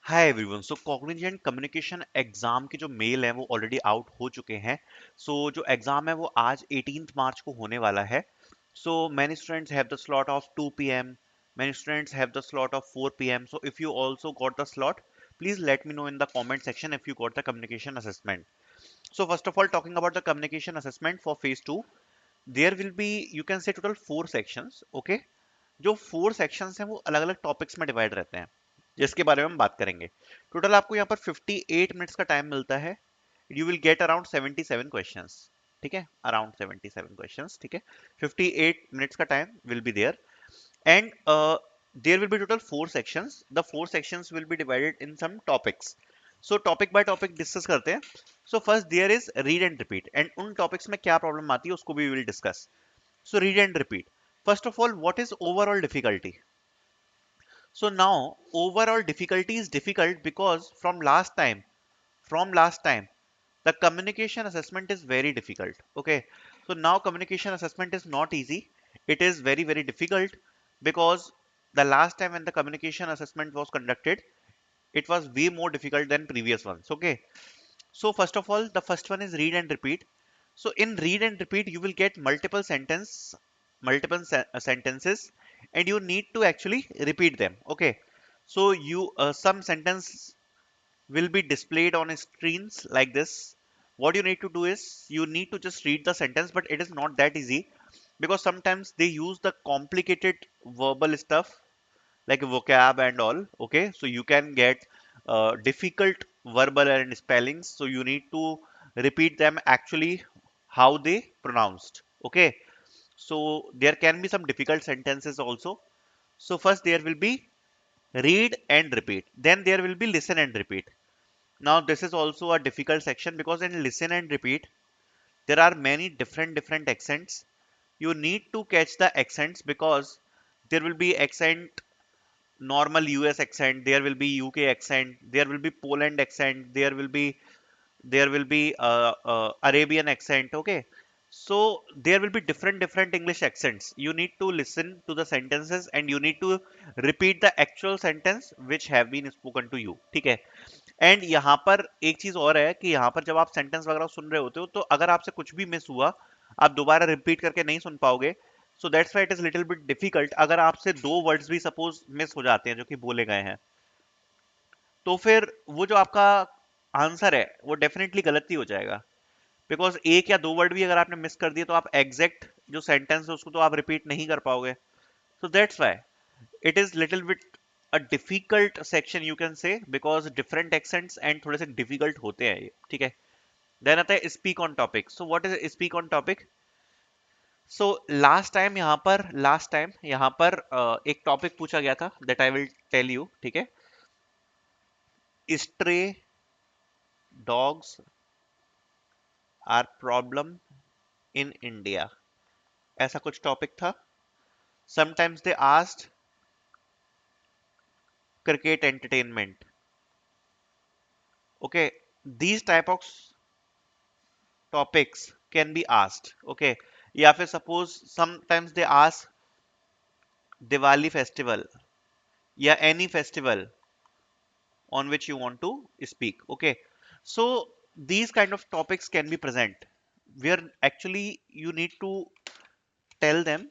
हाय everyone. So Cognizant communication exam के जो mail हैं वो ऑलरेडी आउट हो चुके हैं। जो एग्जाम है वो आज 18th मार्च को होने वाला है। So many students have the slot of 2 p.m. Many students have the slot of 4 p.m. So if you also got the slot, please let me know in the comment section if you got the communication assessment. So first of all, talking about the communication assessment for phase 2, there will be, you can say, total 4 sections. Okay, जो 4 sections हैं वो अलग अलग topics में divide रहते हैं, जिसके बारे में हम बात करेंगे। टोटल आपको यहाँ पर 58 मिनट्स का टाइम मिलता है। You will get around 77 questions. ठीक है, अराउंड 77 क्वेश्चंस। ठीक है, 58 मिनट्स का time will be there and there will be total 4 sections. The 4 sections will be divided in some topics. So topic by topic discuss करते हैं। So first there is read and repeat, and उन topics में क्या problem आती है उसको भी will discuss. So read and repeat. First of all, what is overall difficulty? So now overall difficulty is difficult because from last time, the communication assessment is very difficult. Okay. So now communication assessment is not easy. It is very, very difficult because the last time when the communication assessment was conducted, it was way more difficult than previous ones. Okay. So first of all, the first one is read and repeat. So in read and repeat, you will get multiple sentences, and you need to actually repeat them. Okay. So you some sentence will be displayed on screens like this. What you need to do is you need to just read the sentence, but it is not that easy because sometimes they use the complicated verbal stuff like vocab and all. Okay, so you can get difficult verbal and spellings, so you need to repeat them actually how they pronounced. Okay, so there can be some difficult sentences also. So first there will be read and repeat, then there will be listen and repeat. Now this is also a difficult section because in listen and repeat there are many different accents. You need to catch the accents because there will be accent, normal US accent, there will be UK accent, there will be Poland accent, there will be Arabian accent. Okay, so there will be different English accents. You need to listen to the sentences and you need to repeat the actual sentence which have been spoken to you. ठीक है, and यहाँ पर एक चीज और है कि यहाँ पर जब आप सेंटेंस वगैरह सुन रहे होते हो तो अगर आपसे कुछ भी मिस हुआ, आप दोबारा रिपीट करके नहीं सुन पाओगे। So that's why it is little bit difficult. अगर आपसे दो वर्ड्स भी सपोज मिस हो जाते हैं जो कि बोले गए हैं, तो फिर वो जो आपका आंसर है वो डेफिनेटली गलत ही हो जाएगा। बिकॉज एक या दो वर्ड भी अगर आपने मिस कर दिए तो आप एग्जैक्ट जो सेंटेंस है उसको तो आप रिपीट नहीं कर पाओगे। So that's why it is little bit a difficult section, you can say, because different accents and थोड़े से difficult होते हैं ये। ठीक है, देन आता है speak on topic. So what is speak on topic? So last time यहाँ पर एक टॉपिक पूछा गया था that I will tell you. ठीक है, stray dogs are problem in India, ऐसा कुछ टॉपिक था। Sometimes they asked cricket entertainment. Okay, these type of topics can be asked. Okay, या फिर suppose sometimes they ask Diwali festival या any festival on which you want to speak. Okay, so these kind of topics can be present where actually you need to tell them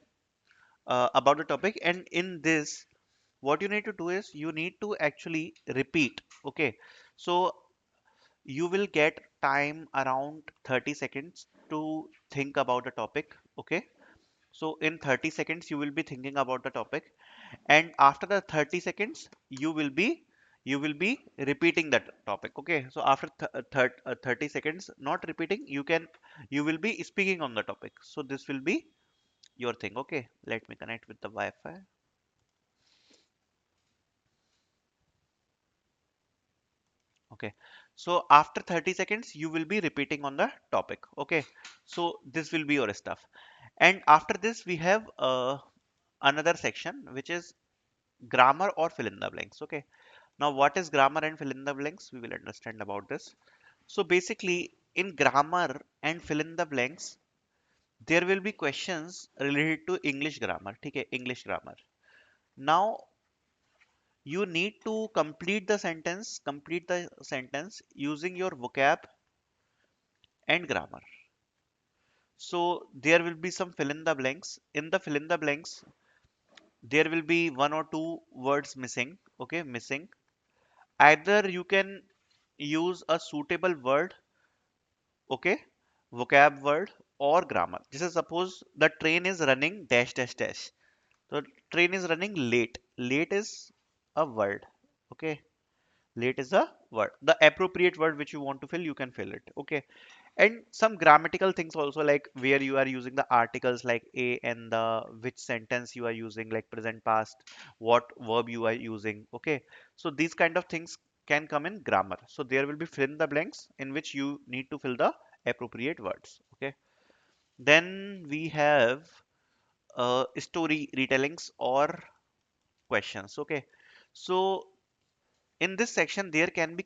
about the topic, and in this what you need to do is you need to actually repeat. Okay, so you will get time around 30 seconds to think about the topic. Okay, so in 30 seconds you will be thinking about the topic, and after the 30 seconds you will be repeating that topic. Okay, so after 30 seconds not repeating, you will be speaking on the topic. So this will be your thing. Okay, let me connect with the Wi-Fi. Okay, so after 30 seconds you will be repeating on the topic. Okay, so this will be your stuff, and after this we have another section which is grammar or fill in the blanks. Okay, now what is grammar and fill in the blanks, we will understand about this. So basically in grammar and fill in the blanks there will be questions related to English grammar. ठीक है, English grammar. Now you need to complete the sentence using your vocab and grammar. So there will be some fill in the blanks. In the fill in the blanks, there will be one or two words missing. Okay, missing. Either you can use a suitable word, okay, vocab word or grammar. This is suppose the train is running dash dash dash. The train is running late. Late is a word. Okay, late is a word. The appropriate word which you want to fill, you can fill it. Okay, and some grammatical things also, like where you are using the articles like a, and the which sentence you are using, like present past, what verb you are using. Okay, so these kind of things can come in grammar. So there will be fill in the blanks in which you need to fill the appropriate words. Okay, then we have story retellings or questions. Okay, so in this section there can be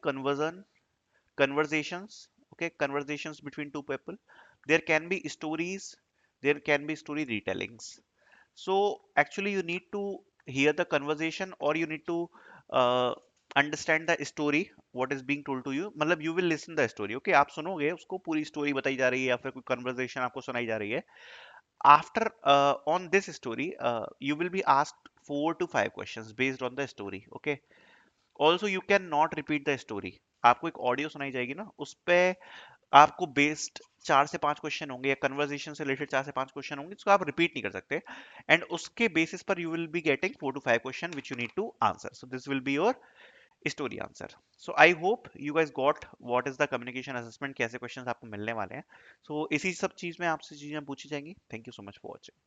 conversations, okay, conversations between two people. There can be stories, there can be story retellings. So actually you need to hear the conversation, or you need to uh, understand the story what is being told to you. मतलब you will listen the story, okay, आप सुनोगे उसको, पूरी story बताई जा रही है या फिर कोई conversation आपको सुनाई जा रही है. After on this story you will be asked 4 to 5 questions based on the story. Okay, also you can not repeat the story. आपको एक ऑडियो सुनाई जाएगी ना, उस पे आपको बेस्ड 4 से 5 क्वेश्चन होंगे, या कन्वर्सेशन से रिलेटेड 4 से 5 क्वेश्चन होंगे, जिसको आप रिपीट नहीं कर सकते. एंड उसके बेसिस पर you will be getting 4 to 5 question which you need to answer. So this will be your story answer. So I hope you guys got what is the communication assessment, कैसे questions आपको मिलने वाले हैं. सो इसी सब चीज में आपसे चीजें पूछी जाएंगी. Thank you so much for watching.